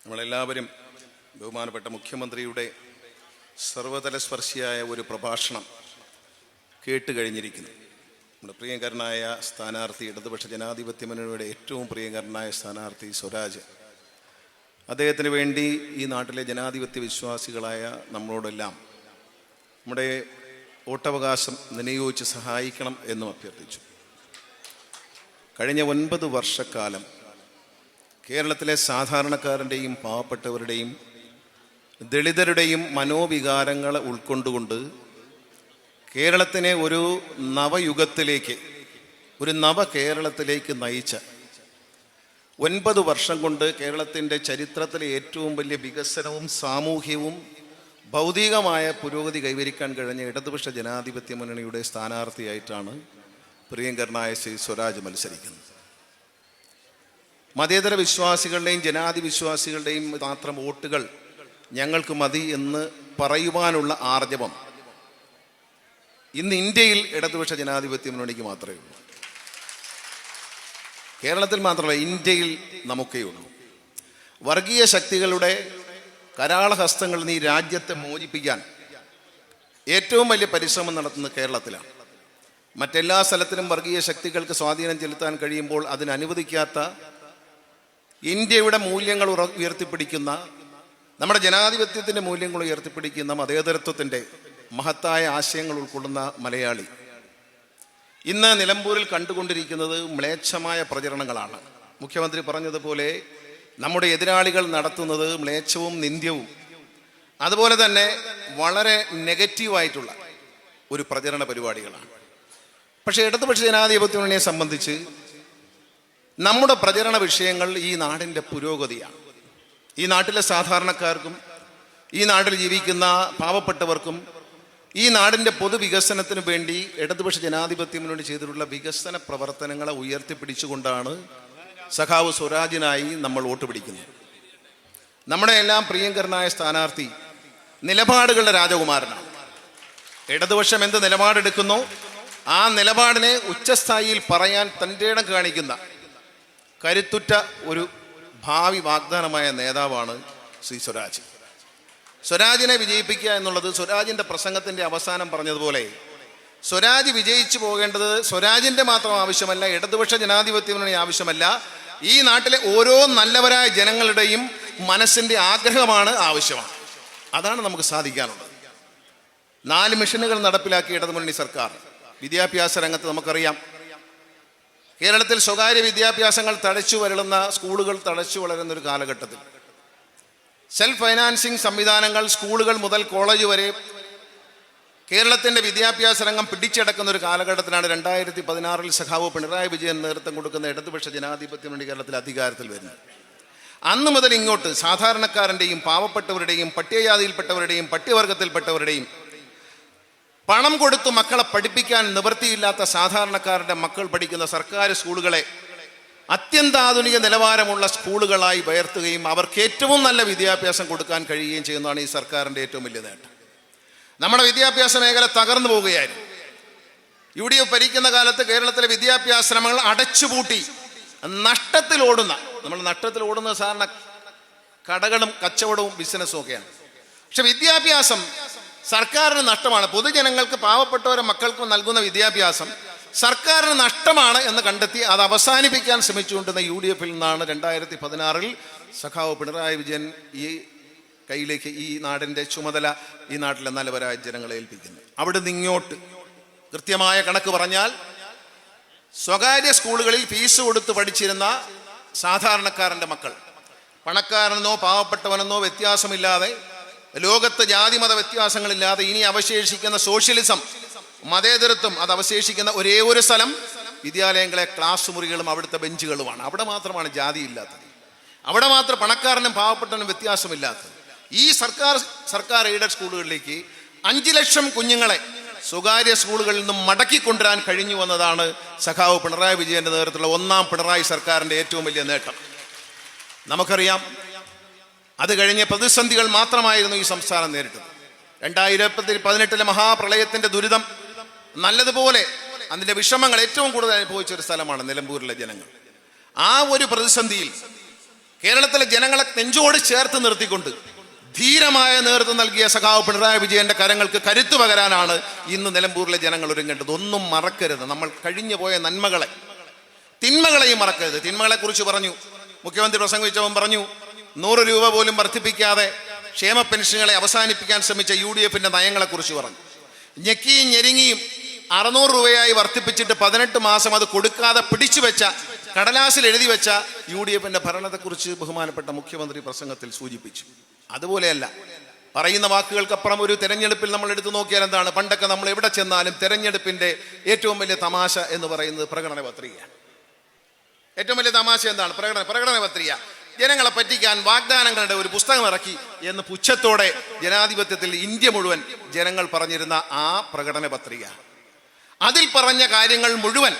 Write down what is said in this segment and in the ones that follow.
നമ്മളെല്ലാവരും ബഹുമാനപ്പെട്ട മുഖ്യമന്ത്രിയുടെ സർവതല സ്പർശിയായ ഒരു പ്രഭാഷണം കേട്ട് കഴിഞ്ഞിരിക്കുന്നു. നമ്മുടെ പ്രിയങ്കരനായ സ്ഥാനാർത്ഥി, ഇടതുപക്ഷ ജനാധിപത്യ മുന്നണിയുടെ ഏറ്റവും പ്രിയങ്കരനായ സ്ഥാനാർത്ഥി സ്വരാജ്, അദ്ദേഹത്തിന് വേണ്ടി ഈ നാട്ടിലെ ജനാധിപത്യ വിശ്വാസികളായ നമ്മളോടെല്ലാം നമ്മുടെ വോട്ടവകാശം വിനിയോഗിച്ച് സഹായിക്കണം എന്നും അഭ്യർത്ഥിച്ചു. കഴിഞ്ഞ 9 വർഷക്കാലം കേരളത്തിലെ സാധാരണക്കാരൻ്റെയും പാവപ്പെട്ടവരുടെയും ദളിതരുടെയും മനോവികാരങ്ങളെ ഉൾക്കൊണ്ടുകൊണ്ട് കേരളത്തിനെ ഒരു നവയുഗത്തിലേക്ക്, ഒരു നവകേരളത്തിലേക്ക് നയിച്ച 9 വർഷം കൊണ്ട് കേരളത്തിൻ്റെ ചരിത്രത്തിലെ ഏറ്റവും വലിയ വികസനവും സാമൂഹ്യവും ഭൗതികമായ പുരോഗതി കൈവരിക്കാൻ കഴിഞ്ഞ ഇടതുപക്ഷ ജനാധിപത്യ മുന്നണിയുടെ സ്ഥാനാർത്ഥിയായിട്ടാണ് പ്രിയങ്കരനായ ശ്രീ സ്വരാജ് മത്സരിക്കുന്നത്. മതേതര വിശ്വാസികളുടെയും ജനാധിപത്യവിശ്വാസികളുടെയും മാത്രം വോട്ടുകൾ ഞങ്ങൾക്ക് മതി എന്ന് പറയുവാനുള്ള ആർജവം ഇന്ന് ഇന്ത്യയിൽ ഇടതുപക്ഷ ജനാധിപത്യ മുന്നണിക്ക് മാത്രമേ ഉള്ളൂ. കേരളത്തിൽ മാത്രമല്ല, ഇന്ത്യയിൽ നമുക്കേ ഉള്ളൂ. വർഗീയ ശക്തികളുടെ കരാളഹസ്തങ്ങളിൽ നിന്ന് ഈ രാജ്യത്തെ മോചിപ്പിക്കാൻ ഏറ്റവും വലിയ പരിശ്രമം നടത്തുന്നത് കേരളത്തിലാണ്. മറ്റെല്ലാ സ്ഥലത്തിലും വർഗീയ ശക്തികൾക്ക് സ്വാധീനം ചെലുത്താൻ കഴിയുമ്പോൾ അതിനനുവദിക്കാത്ത ഇന്ത്യയുടെ മൂല്യങ്ങൾ ഉയർത്തിപ്പിടിക്കുന്ന, നമ്മുടെ ജനാധിപത്യത്തിൻ്റെ മൂല്യങ്ങൾ ഉയർത്തിപ്പിടിക്കുന്ന, മതേതരത്വത്തിൻ്റെ മഹത്തായ ആശയങ്ങൾ ഉൾക്കൊള്ളുന്ന മലയാളി ഇന്ന് നിലമ്പൂരിൽ കണ്ടുകൊണ്ടിരിക്കുന്നത് മ്ലേച്ഛമായ പ്രചരണങ്ങളാണ്. മുഖ്യമന്ത്രി പറഞ്ഞതുപോലെ നമ്മുടെ എതിരാളികൾ നടത്തുന്നത് മ്ലേച്ഛവും നിന്ദ്യവും അതുപോലെ തന്നെ വളരെ നെഗറ്റീവായിട്ടുള്ള ഒരു പ്രചരണ പരിപാടികളാണ്. പക്ഷേ ഇടതുപക്ഷ ജനാധിപത്യ മുന്നണിയെ സംബന്ധിച്ച് നമ്മുടെ പ്രചരണ വിഷയങ്ങൾ ഈ നാടിൻ്റെ പുരോഗതിയാണ്. ഈ നാട്ടിലെ സാധാരണക്കാർക്കും ഈ നാട്ടിൽ ജീവിക്കുന്ന പാവപ്പെട്ടവർക്കും ഈ നാടിൻ്റെ പൊതുവികസനത്തിന് വേണ്ടി ഇടതുപക്ഷ ജനാധിപത്യ മുന്നണി ചെയ്തിട്ടുള്ള വികസന പ്രവർത്തനങ്ങളെ ഉയർത്തിപ്പിടിച്ചുകൊണ്ടാണ് സഖാവ് സ്വരാജിനായി നമ്മൾ വോട്ട് പിടിക്കുന്നത്. നമ്മുടെ എല്ലാം പ്രിയങ്കരനായ സ്ഥാനാർത്ഥി നിലപാടുകളുടെ രാജകുമാരനാണ്. ഇടതുപക്ഷം എന്ത് നിലപാടെടുക്കുന്നു ആ നിലപാടിനെ ഉച്ചസ്ഥായിയിൽ പറയാൻ തൻ്റെ ഇടം കാണിക്കുന്ന കരുത്തുറ്റ ഒരു ഭാവി വാഗ്ദാനമായ നേതാവാണ് ശ്രീ സ്വരാജ്. സ്വരാജിനെ വിജയിപ്പിക്കുക എന്നുള്ളത് സ്വരാജിൻ്റെ പ്രസംഗത്തിൻ്റെ അവസാനം പറഞ്ഞതുപോലെ സ്വരാജ് വിജയിച്ചു പോകേണ്ടത് സ്വരാജിൻ്റെ മാത്രം ആവശ്യമല്ല, ഇടതുപക്ഷ ജനാധിപത്യ മുന്നണി ആവശ്യമല്ല, ഈ നാട്ടിലെ ഓരോ നല്ലവരായ ജനങ്ങളുടെയും മനസ്സിൻ്റെ ആഗ്രഹമാണ്, ആവശ്യമാണ്. അതാണ് നമുക്ക് സാധിക്കാനുള്ളത്. 4 മിഷനുകൾ നടപ്പിലാക്കിയ ഇടതുമുന്നണി സർക്കാർ. വിദ്യാഭ്യാസ രംഗത്ത് നമുക്കറിയാം, കേരളത്തിൽ സ്വകാര്യ വിദ്യാഭ്യാസങ്ങൾ തഴച്ചു വരളുന്ന, സ്കൂളുകൾ തഴച്ചു വളരുന്ന ഒരു കാലഘട്ടത്തിൽ സെൽഫ് ഫൈനാൻസിങ് സംവിധാനങ്ങൾ സ്കൂളുകൾ മുതൽ കോളേജ് വരെ കേരളത്തിൻ്റെ വിദ്യാഭ്യാസ രംഗം പിടിച്ചടക്കുന്ന ഒരു കാലഘട്ടത്തിലാണ് 2016 സഖാവ് പിണറായി വിജയൻ നേതൃത്വം കൊടുക്കുന്ന ഇടതുപക്ഷ ജനാധിപത്യ മുന്നണി കേരളത്തിൽ അധികാരത്തിൽ വരുന്നത്. അന്ന് മുതൽ ഇങ്ങോട്ട് സാധാരണക്കാരൻ്റെയും പാവപ്പെട്ടവരുടെയും പട്ടികജാതിയിൽപ്പെട്ടവരുടെയും പട്ടികവർഗത്തിൽപ്പെട്ടവരുടെയും പണം കൊടുത്തു മക്കളെ പഠിപ്പിക്കാൻ നിവൃത്തിയില്ലാത്ത സാധാരണക്കാരുടെ മക്കൾ പഠിക്കുന്ന സർക്കാർ സ്കൂളുകളെ അത്യന്താധുനിക നിലവാരമുള്ള സ്കൂളുകളായി ഉയർത്തുകയും അവർക്ക് ഏറ്റവും നല്ല വിദ്യാഭ്യാസം കൊടുക്കാൻ കഴിയുകയും ചെയ്യുന്നതാണ് ഈ സർക്കാരിൻ്റെ ഏറ്റവും വലിയ നേട്ടം. നമ്മുടെ വിദ്യാഭ്യാസ മേഖല തകർന്നു പോവുകയായിരുന്നു. UDF ഭരിക്കുന്ന കാലത്ത് കേരളത്തിലെ വിദ്യാഭ്യാസ ശ്രമങ്ങൾ അടച്ചുപൂട്ടി നഷ്ടത്തിലോടുന്ന, നമ്മൾ നഷ്ടത്തിലോടുന്ന സാധാരണ കടകളും കച്ചവടവും ബിസിനസ്സും ഒക്കെയാണ്. പക്ഷെ വിദ്യാഭ്യാസം സർക്കാരിന് നഷ്ടമാണ്. പൊതുജനങ്ങൾക്ക്, പാവപ്പെട്ടവരെ മക്കൾക്കും നൽകുന്ന വിദ്യാഭ്യാസം സർക്കാരിന് നഷ്ടമാണ് എന്ന് കണ്ടെത്തി അത് അവസാനിപ്പിക്കാൻ ശ്രമിച്ചുകൊണ്ടിരുന്ന UDFിൽ നിന്നാണ് 2016 സഖാവ് പിണറായി വിജയൻ ഈ കയ്യിലേക്ക് ഈ നാടിൻ്റെ ചുമതല ഈ നാട്ടിലെ നല്ലവരായ ജനങ്ങളെ ഏൽപ്പിക്കുന്നത്. അവിടെ നിന്നിങ്ങോട്ട് കൃത്യമായ കണക്ക് പറഞ്ഞാൽ സ്വകാര്യ സ്കൂളുകളിൽ ഫീസ് കൊടുത്ത് പഠിച്ചിരുന്ന സാധാരണക്കാരൻ്റെ മക്കൾ, പണക്കാരനെന്നോ പാവപ്പെട്ടവനെന്നോ വ്യത്യാസമില്ലാതെ, ലോകത്ത് ജാതിമത വ്യത്യാസങ്ങളില്ലാതെ ഇനി അവശേഷിക്കുന്ന സോഷ്യലിസം, മതേതരത്വം അത് അവശേഷിക്കുന്ന ഒരേ ഒരു സ്ഥലം വിദ്യാലയങ്ങളെ ക്ലാസ് മുറികളും അവിടുത്തെ ബെഞ്ചുകളുമാണ്. അവിടെ മാത്രമാണ് ജാതി ഇല്ലാത്തത്, അവിടെ മാത്രം പണക്കാരനും പാവപ്പെട്ടവനും വ്യത്യാസമില്ലാത്തത്. ഈ സർക്കാർ എയ്ഡഡ് സ്കൂളുകളിലേക്ക് 5 ലക്ഷം കുഞ്ഞുങ്ങളെ സ്വകാര്യ സ്കൂളുകളിൽ നിന്നും മടക്കിക്കൊണ്ടുവരാൻ കഴിഞ്ഞു വന്നതാണ് സഖാവ് പിണറായി വിജയൻ്റെ നേതൃത്വത്തിലുള്ള 1ാം പിണറായി സർക്കാരിൻ്റെ ഏറ്റവും വലിയ നേട്ടം. നമുക്കറിയാം, അത് കഴിഞ്ഞ പ്രതിസന്ധികൾ മാത്രമായിരുന്നു ഈ സംസ്ഥാനം നേരിട്ടത്. 2018 മഹാപ്രളയത്തിൻ്റെ ദുരിതം നല്ലതുപോലെ അതിൻ്റെ വിഷമങ്ങൾ ഏറ്റവും കൂടുതൽ അനുഭവിച്ച ഒരു സ്ഥലമാണ് നിലമ്പൂരിലെ ജനങ്ങൾ. ആ ഒരു പ്രതിസന്ധിയിൽ കേരളത്തിലെ ജനങ്ങളെ നെഞ്ചോട് ചേർത്ത് നിർത്തിക്കൊണ്ട് ധീരമായ നേതൃത്വം നൽകിയ സഖാവ് പിണറായി വിജയന്റെ കരങ്ങൾക്ക് കരുത്തു പകരാനാണ് ഇന്ന് നിലമ്പൂരിലെ ജനങ്ങൾ ഒരുങ്ങേണ്ടത്. ഒന്നും മറക്കരുത്. നമ്മൾ കഴിഞ്ഞു പോയ നന്മകളെ, തിന്മകളെയും മറക്കരുത്. തിന്മകളെ കുറിച്ച് പറഞ്ഞു, മുഖ്യമന്ത്രി പ്രസംഗിച്ചവൻ പറഞ്ഞു 100 രൂപ പോലും വർദ്ധിപ്പിക്കാതെ ക്ഷേമ പെൻഷനുകളെ അവസാനിപ്പിക്കാൻ ശ്രമിച്ച UDF-ന്റെ നയങ്ങളെക്കുറിച്ച് പറഞ്ഞു. ഞെക്കിയും ഞെരുങ്ങിയും 600 രൂപയായി വർദ്ധിപ്പിച്ചിട്ട് 18 മാസം അത് കൊടുക്കാതെ പിടിച്ചു വെച്ച, കടലാസിൽ എഴുതി വെച്ച UDF-ന്റെ ഭരണത്തെക്കുറിച്ച് ബഹുമാനപ്പെട്ട മുഖ്യമന്ത്രി പ്രസംഗത്തിൽ സൂചിപ്പിച്ചു. അതുപോലെയല്ല, പറയുന്ന വാക്കുകൾക്കപ്പുറം ഒരു തെരഞ്ഞെടുപ്പിൽ നമ്മൾ എടുത്തു നോക്കിയാൽ എന്താണ്, പണ്ടൊക്കെ നമ്മൾ എവിടെ ചെന്നാലും തെരഞ്ഞെടുപ്പിന്റെ ഏറ്റവും വലിയ തമാശ എന്ന് പറയുന്നത് പ്രകടന പത്രികയാണ്. ഏറ്റവും വലിയ തമാശ എന്താണ്? പ്രകടന പത്രിക. ജനങ്ങളെ പറ്റിക്കാൻ വാഗ്ദാനങ്ങളുടെ ഒരു പുസ്തകം ഇറക്കി എന്ന് പുച്ഛത്തോടെ ജനാധിപത്യത്തിൽ ഇന്ത്യ മുഴുവൻ ജനങ്ങൾ പറഞ്ഞിരുന്ന ആ പ്രകടന പത്രിക, അതിൽ പറഞ്ഞ കാര്യങ്ങൾ മുഴുവൻ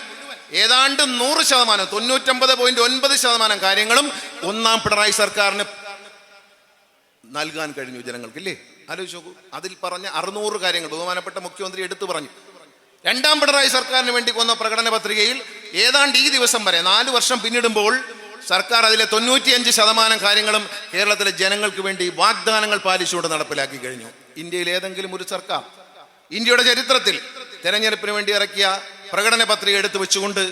ഏതാണ്ട് 100%, 99.9% കാര്യങ്ങളും ഒന്നാം പിണറായി സർക്കാരിന് നൽകാൻ കഴിഞ്ഞു ജനങ്ങൾക്ക്. ഇല്ലേ? ആലോചിച്ച് നോക്കൂ. അതിൽ പറഞ്ഞ 600 കാര്യങ്ങൾ ബഹുമാനപ്പെട്ട മുഖ്യമന്ത്രി എടുത്തു പറഞ്ഞു. രണ്ടാം പിണറായി സർക്കാരിന് വേണ്ടി കൊന്ന പ്രകടന പത്രികയിൽ ഏതാണ്ട് ഈ ദിവസം വരെ 4 വർഷം പിന്നിടുമ്പോൾ സർക്കാർ അതിലെ 95% കാര്യങ്ങളും കേരളത്തിലെ ജനങ്ങൾക്ക് വേണ്ടി വാഗ്ദാനങ്ങൾ പാലിച്ചുകൊണ്ട് നടപ്പിലാക്കി കഴിഞ്ഞു. ഇന്ത്യയിൽ ഏതെങ്കിലും ഒരു സർക്കാർ ഇന്ത്യയുടെ ചരിത്രത്തിൽ തെരഞ്ഞെടുപ്പിന് വേണ്ടി ഇറക്കിയ പ്രകടന പത്രിക എടുത്തു വെച്ചുകൊണ്ട്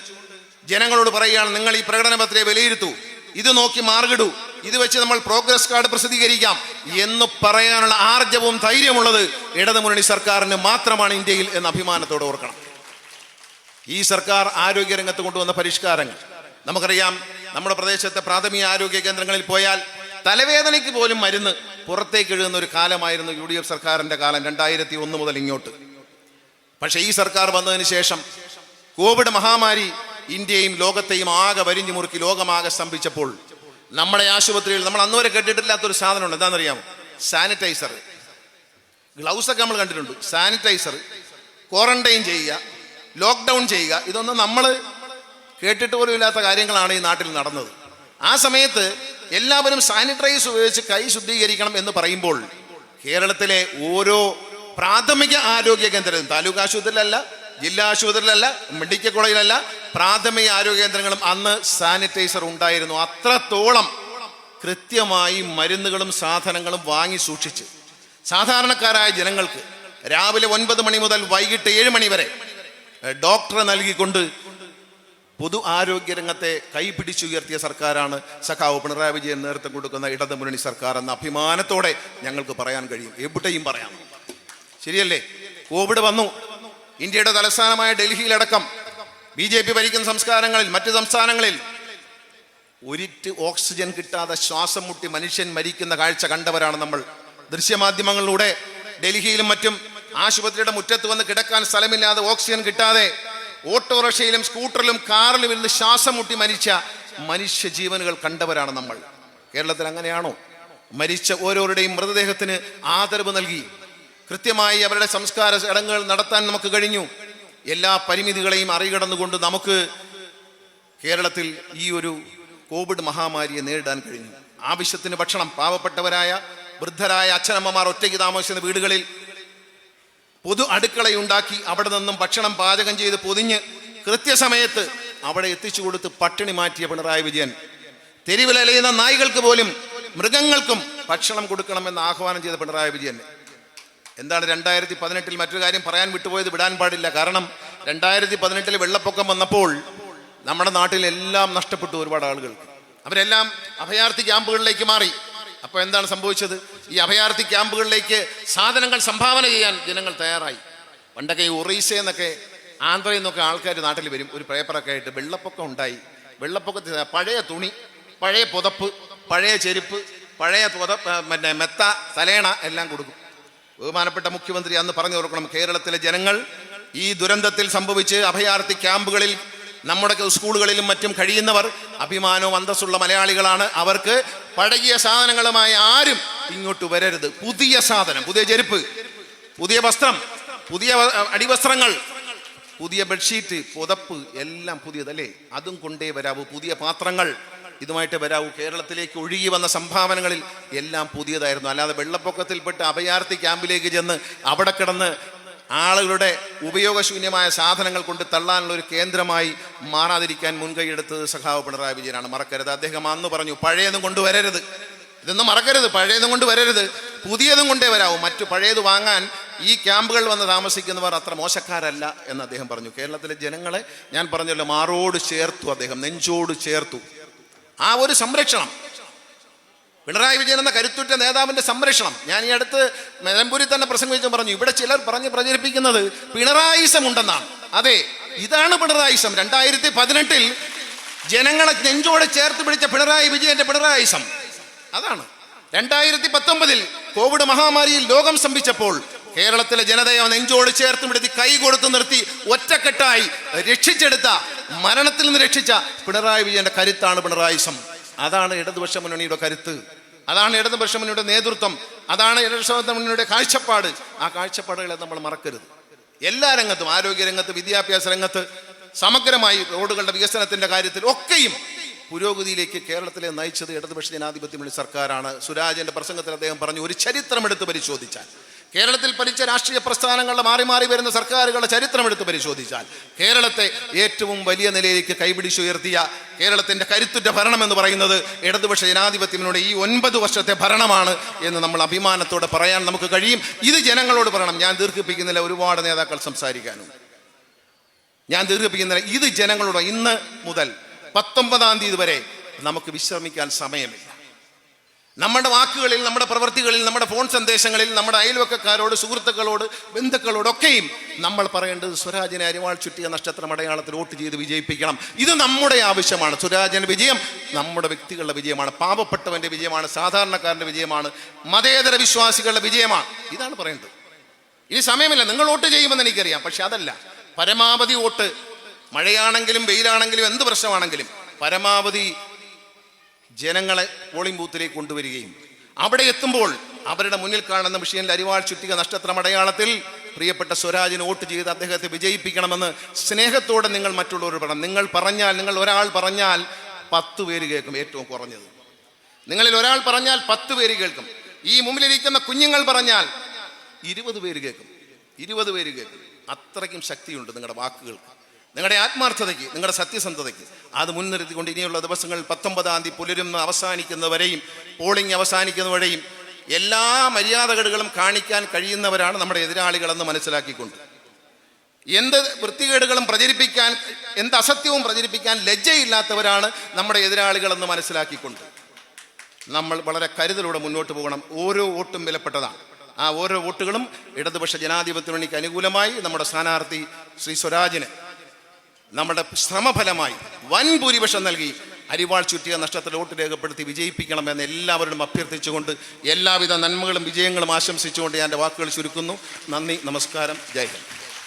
ജനങ്ങളോട് പറയുകയാണ്, നിങ്ങൾ ഈ പ്രകടന പത്രിക വിലയിരുത്തൂ, ഇത് നോക്കി മാർക്കിടൂ, ഇത് വെച്ച് നമ്മൾ പ്രോഗ്രസ് കാർഡ് പ്രസിദ്ധീകരിക്കാം എന്ന് പറയാനുള്ള ആർജവും ധൈര്യമുള്ളത് ഇടതുമുന്നണി സർക്കാരിന് മാത്രമാണ് ഇന്ത്യയിൽ എന്ന് അഭിമാനത്തോടെ ഓർക്കണം. ഈ സർക്കാർ ആരോഗ്യരംഗത്ത് കൊണ്ടുവന്ന പരിഷ്കാരങ്ങൾ നമുക്കറിയാം. നമ്മുടെ പ്രദേശത്തെ പ്രാഥമിക ആരോഗ്യ കേന്ദ്രങ്ങളിൽ പോയാൽ തലവേദനയ്ക്ക് പോലും മരുന്ന് പുറത്തേക്ക് എഴുതുന്ന ഒരു കാലമായിരുന്നു UDF സർക്കാരിന്റെ കാലം, 2001 മുതൽ ഇങ്ങോട്ട്. പക്ഷേ ഈ സർക്കാർ വന്നതിന് ശേഷം കോവിഡ് മഹാമാരി ഇന്ത്യയും ലോകത്തെയും ആകെ വരിഞ്ഞു മുറുക്കി ലോകമാകെ സ്തംഭിച്ചപ്പോൾ നമ്മുടെ ആശുപത്രിയിൽ നമ്മൾ അന്നുവരെ കേട്ടിട്ടില്ലാത്തൊരു സാധനമുണ്ട്. എന്താണെന്നറിയാമോ? സാനിറ്റൈസർ. ഗ്ലൗസൊക്കെ നമ്മൾ കണ്ടിട്ടുണ്ട്. സാനിറ്റൈസർ, ക്വാറന്റൈൻ ചെയ്യുക, ലോക്ക്ഡൗൺ ചെയ്യുക, ഇതൊന്നും നമ്മൾ കേട്ടിട്ട് പോലും ഇല്ലാത്ത കാര്യങ്ങളാണ് ഈ നാട്ടിൽ നടന്നത്. ആ സമയത്ത് എല്ലാവരും സാനിറ്റൈസർ ഉപയോഗിച്ച് കൈ ശുദ്ധീകരിക്കണം എന്ന് പറയുമ്പോൾ കേരളത്തിലെ ഓരോ പ്രാഥമിക ആരോഗ്യ കേന്ദ്രത്തിലും, താലൂക്ക് ആശുപത്രിയിലല്ല, ജില്ലാ ആശുപത്രിയിലല്ല, മെഡിക്കൽ കോളേജിലല്ല, പ്രാഥമിക ആരോഗ്യ കേന്ദ്രങ്ങളും അന്ന് സാനിറ്റൈസർ ഉണ്ടായിരുന്നു. അത്രത്തോളം കൃത്യമായി മരുന്നുകളും സാധനങ്ങളും വാങ്ങി സൂക്ഷിച്ച് സാധാരണക്കാരായ ജനങ്ങൾക്ക് രാവിലെ 9 മണി മുതൽ വൈകിട്ട് 7 മണി വരെ ഡോക്ടറെ നൽകിക്കൊണ്ട് പൊതു ആരോഗ്യ രംഗത്തെ കൈപിടിച്ചുയർത്തിയ സർക്കാരാണ് സഖാവ് പിണറായി വിജയൻ നേതൃത്വം കൊടുക്കുന്ന ഇടതുമുന്നണി സർക്കാർ എന്ന അഭിമാനത്തോടെ ഞങ്ങൾക്ക് പറയാൻ കഴിയും. എവിടെയും പറയാം. ശരിയല്ലേ? കോവിഡ് വന്നു. ഇന്ത്യയുടെ തലസ്ഥാനമായ ഡൽഹിയിലടക്കം BJP ഭരിക്കുന്ന സംസ്ഥാനങ്ങളിൽ, മറ്റ് സംസ്ഥാനങ്ങളിൽ ഒരിറ്റ് ഓക്സിജൻ കിട്ടാതെ ശ്വാസം മുട്ടി മനുഷ്യൻ മരിക്കുന്ന കാഴ്ച കണ്ടവരാണ് നമ്മൾ. ദൃശ്യമാധ്യമങ്ങളിലൂടെ ഡൽഹിയിലും മറ്റും ആശുപത്രിയുടെ മുറ്റത്ത് വന്ന് കിടക്കാൻ സ്ഥലമില്ലാതെ ഓക്സിജൻ കിട്ടാതെ ഓട്ടോറിക്ഷയിലും സ്കൂട്ടറിലും കാറിലും ഇരുന്ന് ശ്വാസം മുട്ടി മരിച്ച മനുഷ്യ ജീവനുകൾ കണ്ടവരാണ് നമ്മൾ. കേരളത്തിൽ അങ്ങനെയാണോ? മരിച്ച ഓരോരുടെയും മൃതദേഹത്തിന് ആദരവ് നൽകി കൃത്യമായി അവരുടെ സംസ്കാര ചടങ്ങുകൾ നടത്താൻ നമുക്ക് കഴിഞ്ഞു. എല്ലാ പരിമിതികളെയും മറികടന്നുകൊണ്ട് നമുക്ക് കേരളത്തിൽ ഈ ഒരു കോവിഡ് മഹാമാരിയെ നേരിടാൻ കഴിഞ്ഞു. ആവശ്യത്തിന് ഭക്ഷണം, പാവപ്പെട്ടവരായ വൃദ്ധരായ അച്ഛനമ്മമാർ ഒറ്റയ്ക്ക് താമസിക്കുന്ന വീടുകളിൽ പൊതു അടുക്കളയുണ്ടാക്കി അവിടെ നിന്നും ഭക്ഷണം പാചകം ചെയ്ത് പൊതിഞ്ഞ് കൃത്യസമയത്ത് അവിടെ എത്തിച്ചു കൊടുത്ത് പട്ടിണി മാറ്റിയ പിണറായി വിജയൻ തെരുവിലലയുന്ന നായ്കൾക്ക് പോലും, മൃഗങ്ങൾക്കും ഭക്ഷണം കൊടുക്കണമെന്ന് ആഹ്വാനം ചെയ്ത പിണറായി വിജയൻ എന്താണ് 2018 മറ്റൊരു കാര്യം പറയാൻ വിട്ടുപോയത്, വിടാൻ പാടില്ല. കാരണം 2018 വെള്ളപ്പൊക്കം വന്നപ്പോൾ നമ്മുടെ നാട്ടിൽ എല്ലാം നഷ്ടപ്പെട്ടു. ഒരുപാട് ആളുകൾക്ക് അവരെല്ലാം അഭയാർത്ഥി ക്യാമ്പുകളിലേക്ക് മാറി. അപ്പോൾ എന്താണ് സംഭവിച്ചത്? ഈ അഭയാർത്ഥി ക്യാമ്പുകളിലേക്ക് സാധനങ്ങൾ സംഭാവന ചെയ്യാൻ ജനങ്ങൾ തയ്യാറായി. പണ്ടൊക്കെ ഈ ഒറീസയിൽ നിന്നൊക്കെ ആന്ധ്രയിൽ നിന്നൊക്കെ ആൾക്കാർ നാട്ടിൽ വരും, ഒരു പേപ്പറൊക്കെ ആയിട്ട്. വെള്ളപ്പൊക്കം ഉണ്ടായി. വെള്ളപ്പൊക്കത്തിൽ പഴയ തുണി, പഴയ പുതപ്പ്, പഴയ ചെരുപ്പ്, പഴയ മെത്ത, തലേണ എല്ലാം കൊടുക്കും. ബഹുമാനപ്പെട്ട മുഖ്യമന്ത്രി അന്ന് പറഞ്ഞു കൊടുക്കണം, കേരളത്തിലെ ജനങ്ങൾ ഈ ദുരന്തത്തിൽ സംഭവിച്ച് അഭയാർത്ഥി ക്യാമ്പുകളിൽ നമ്മുടെ സ്കൂളുകളിലും മറ്റും കഴിയുന്നവർ അഭിമാനവും അന്തസ്സുള്ള മലയാളികളാണ്. അവർക്ക് പഴകിയ സാധനങ്ങളുമായി ആരും ഇങ്ങോട്ട് വരരുത്. പുതിയ സാധനം, പുതിയ ചെരുപ്പ്, പുതിയ വസ്ത്രം, പുതിയ അടിവസ്ത്രങ്ങൾ, പുതിയ ബെഡ്ഷീറ്റ്, പുതപ്പ് എല്ലാം പുതിയതല്ലേ, അതും കൊണ്ടേ വരാവൂ. പുതിയ പാത്രങ്ങൾ ഇതുമായിട്ട് വരാവൂ. കേരളത്തിലേക്ക് ഒഴുകി വന്ന സംഭാവനകളിൽ എല്ലാം പുതിയതായിരുന്നു. അല്ലാതെ വെള്ളപ്പൊക്കത്തിൽപ്പെട്ട് അഭയാർത്ഥി ക്യാമ്പിലേക്ക് ചെന്ന് അവിടെ കിടന്ന് ആളുകളുടെ ഉപയോഗശൂന്യമായ സാധനങ്ങൾ കൊണ്ട് തള്ളാനുള്ള ഒരു കേന്ദ്രമായി മാറാതിരിക്കാൻ മുൻകൈയെടുത്തത് സഖാവ് പിണറായി വിജയനാണ്. മറക്കരുത്. അദ്ദേഹം അന്ന് പറഞ്ഞു, പഴയതും കൊണ്ടുവരരുത്, ഇതൊന്നും മറക്കരുത്, പഴയതും കൊണ്ടുവരരുത്, പുതിയതും കൊണ്ടേ വരാവൂ, മറ്റു പഴയത് വാങ്ങാൻ ഈ ക്യാമ്പുകൾ വന്ന് താമസിക്കുന്നവർ അത്ര മോശക്കാരല്ല എന്ന് അദ്ദേഹം പറഞ്ഞു. കേരളത്തിലെ ജനങ്ങളെ ഞാൻ പറഞ്ഞല്ലോ മാറോട് ചേർത്തു, അദ്ദേഹം നെഞ്ചോട് ചേർത്തു. ആ ഒരു സംരക്ഷണം, പിണറായി വിജയൻ എന്ന കരുത്തുറ്റ നേതാവിന്റെ സംരക്ഷണം. ഞാൻ ഈ അടുത്ത് നിലമ്പൂരിൽ തന്നെ പ്രസംഗിച്ച് പറഞ്ഞു, ഇവിടെ ചിലർ പറഞ്ഞ് പ്രചരിപ്പിക്കുന്നത് പിണറായിസം ഉണ്ടെന്നാണ്. അതെ, ഇതാണ് പിണറായിസം. 2018 ജനങ്ങളെ നെഞ്ചോട് ചേർത്ത് പിടിച്ച പിണറായി വിജയന്റെ പിണറായിസം അതാണ്. 2019 കോവിഡ് മഹാമാരിയിൽ ലോകം സ്തംഭിച്ചപ്പോൾ കേരളത്തിലെ ജനതയെ നെഞ്ചോട് ചേർത്ത് പിടിച്ച് കൈ കൊടുത്തു നിർത്തി ഒറ്റക്കെട്ടായി രക്ഷിച്ചെടുത്ത, മരണത്തിൽ നിന്ന് രക്ഷിച്ച പിണറായി വിജയന്റെ കരുത്താണ് പിണറായിസം. അതാണ് ഇടതുപക്ഷ മുന്നണിയുടെ കരുത്ത്, അതാണ് ഇടതുപക്ഷ മുന്നണിയുടെ നേതൃത്വം, അതാണ് ഇടതുപക്ഷ മുന്നണിയുടെ കാഴ്ചപ്പാട്. ആ കാഴ്ചപ്പാടുകളെ നമ്മൾ മറക്കരുത്. എല്ലാ രംഗത്തും, ആരോഗ്യരംഗത്ത്, വിദ്യാഭ്യാസ രംഗത്ത്, സമഗ്രമായി റോഡുകളുടെ വികസനത്തിന്റെ കാര്യത്തിൽ ഒക്കെയും പുരോഗതിയിലേക്ക് കേരളത്തിലെ നയിച്ചത് ഇടതുപക്ഷ ജനാധിപത്യ മുന്നണി സർക്കാരാണ്. സുരാജന്റെ പ്രസംഗത്തിൽ അദ്ദേഹം പറഞ്ഞു, ഒരു ചരിത്രമെടുത്ത് പരിശോധിച്ചാൽ, കേരളത്തിൽ ഭരിച്ച രാഷ്ട്രീയ പ്രസ്ഥാനങ്ങളുടെ മാറി മാറി വരുന്ന സർക്കാരുകളുടെ ചരിത്രമെടുത്ത് പരിശോധിച്ചാൽ കേരളത്തെ ഏറ്റവും വലിയ നിലയിലേക്ക് കൈപിടിച്ചുയർത്തിയ കേരളത്തിന്റെ കരുത്തുറ്റ ഭരണം എന്ന് പറയുന്നത് ഇടതുപക്ഷ ജനാധിപത്യത്തിനോട് ഈ 9 വർഷത്തെ ഭരണമാണ് എന്ന് നമ്മൾ അഭിമാനത്തോടെ പറയാൻ നമുക്ക് കഴിയും. ഇത് ജനങ്ങളോട് പറയണം. ഞാൻ ദീർഘിപ്പിക്കുന്നില്ല, ഒരുപാട് നേതാക്കൾ സംസാരിക്കാനുണ്ട്, ഞാൻ ദീർഘിപ്പിക്കുന്നില്ല. ഇത് ജനങ്ങളോട് ഇന്ന് മുതൽ 19-ാം തീയതി വരെ നമുക്ക് വിശ്രമിക്കാൻ സമയമില്ല. നമ്മുടെ വാക്കുകളിൽ, നമ്മുടെ പ്രവൃത്തികളിൽ, നമ്മുടെ ഫോൺ സന്ദേശങ്ങളിൽ, നമ്മുടെ അയൽവക്കക്കാരോട്, സുഹൃത്തുക്കളോട്, ബന്ധുക്കളോടൊക്കെയും നമ്മൾ പറയേണ്ടത് സ്വരാജിനെ അരിവാൾ ചുറ്റിയ നക്ഷത്ര അടയാളത്തിൽ വോട്ട് ചെയ്ത് വിജയിപ്പിക്കണം. ഇത് നമ്മുടെ ആവശ്യമാണ്. സ്വരാജിന്റെ വിജയം നമ്മുടെ വ്യക്തികളുടെ വിജയമാണ്, പാവപ്പെട്ടവന്റെ വിജയമാണ്, സാധാരണക്കാരന്റെ വിജയമാണ്, മതേതര വിശ്വാസികളുടെ വിജയമാണ്. ഇതാണ് പറയേണ്ടത്. ഇനി സമയമില്ല, നിങ്ങൾ വോട്ട് ചെയ്യുമെന്ന് എനിക്കറിയാം. പക്ഷെ അതല്ല, പരമാവധി വോട്ട്, മഴയാണെങ്കിലും വെയിലാണെങ്കിലും എന്ത് പ്രശ്നമാണെങ്കിലും പരമാവധി ജനങ്ങളെ പോളിംഗ് ബൂത്തിലേക്ക് കൊണ്ടുവരികയും അവിടെ എത്തുമ്പോൾ അവരുടെ മുന്നിൽ കാണുന്ന മെഷീനിൽ അരിവാൾ ചുറ്റിക നക്ഷത്രം അടയാളത്തിൽ പ്രിയപ്പെട്ട സ്വരാജിന് വോട്ട് ചെയ്ത് അദ്ദേഹത്തെ വിജയിപ്പിക്കണമെന്ന് സ്നേഹത്തോടെ നിങ്ങൾ മറ്റുള്ളവർ പറയണം. നിങ്ങൾ ഒരാൾ പറഞ്ഞാൽ 10 പേര് കേൾക്കും, ഏറ്റവും കുറഞ്ഞത്. നിങ്ങളിൽ ഒരാൾ പറഞ്ഞാൽ 10 പേര് കേൾക്കും. ഈ മുമ്പിലിരിക്കുന്ന കുഞ്ഞുങ്ങൾ പറഞ്ഞാൽ 20 പേര് കേൾക്കും, 20 പേര് കേൾക്കും. അത്രയ്ക്കും ശക്തിയുണ്ട് നിങ്ങളുടെ വാക്കുകൾക്ക്, നിങ്ങളുടെ ആത്മാർത്ഥതയ്ക്ക്, നിങ്ങളുടെ സത്യസന്ധതയ്ക്ക്. അത് മുൻനിർത്തിക്കൊണ്ട് ഇനിയുള്ള ദിവസങ്ങളിൽ 19-ാം തീയതി പുലരുന്ന അവസാനിക്കുന്നവരെയും പോളിംഗ് അവസാനിക്കുന്നവരെയും എല്ലാ മര്യാദകേടുകളും കാണിക്കാൻ കഴിയുന്നവരാണ് നമ്മുടെ എതിരാളികളെന്ന് മനസ്സിലാക്കിക്കൊണ്ട്, എന്ത് വൃത്തികേടുകളും പ്രചരിപ്പിക്കാൻ, എന്ത് അസത്യവും പ്രചരിപ്പിക്കാൻ ലജ്ജയില്ലാത്തവരാണ് നമ്മുടെ എതിരാളികളെന്ന് മനസ്സിലാക്കിക്കൊണ്ട് നമ്മൾ വളരെ കരുതലോടെ മുന്നോട്ട് പോകണം. ഓരോ വോട്ടും വിലപ്പെട്ടതാണ്. ആ ഓരോ വോട്ടുകളും ഇടതുപക്ഷ ജനാധിപത്യ മുന്നണിക്ക് അനുകൂലമായി നമ്മുടെ സ്ഥാനാർത്ഥി ശ്രീ സ്വരാജിന് നമ്മുടെ ശ്രമഫലമായി വൻ ഭൂരിപക്ഷം നൽകി അരിവാൾ ചുറ്റിയ നഷ്ടത്തിൽ വോട്ട് രേഖപ്പെടുത്തി വിജയിപ്പിക്കണമെന്ന് എല്ലാവരോടും അഭ്യർത്ഥിച്ചുകൊണ്ട് എല്ലാവിധ നന്മകളും വിജയങ്ങളും ആശംസിച്ചുകൊണ്ട് ഞാൻ എൻ്റെ വാക്കുകൾ ചുരുക്കുന്നു. നന്ദി, നമസ്കാരം, ജയ് ഹിന്ദ്.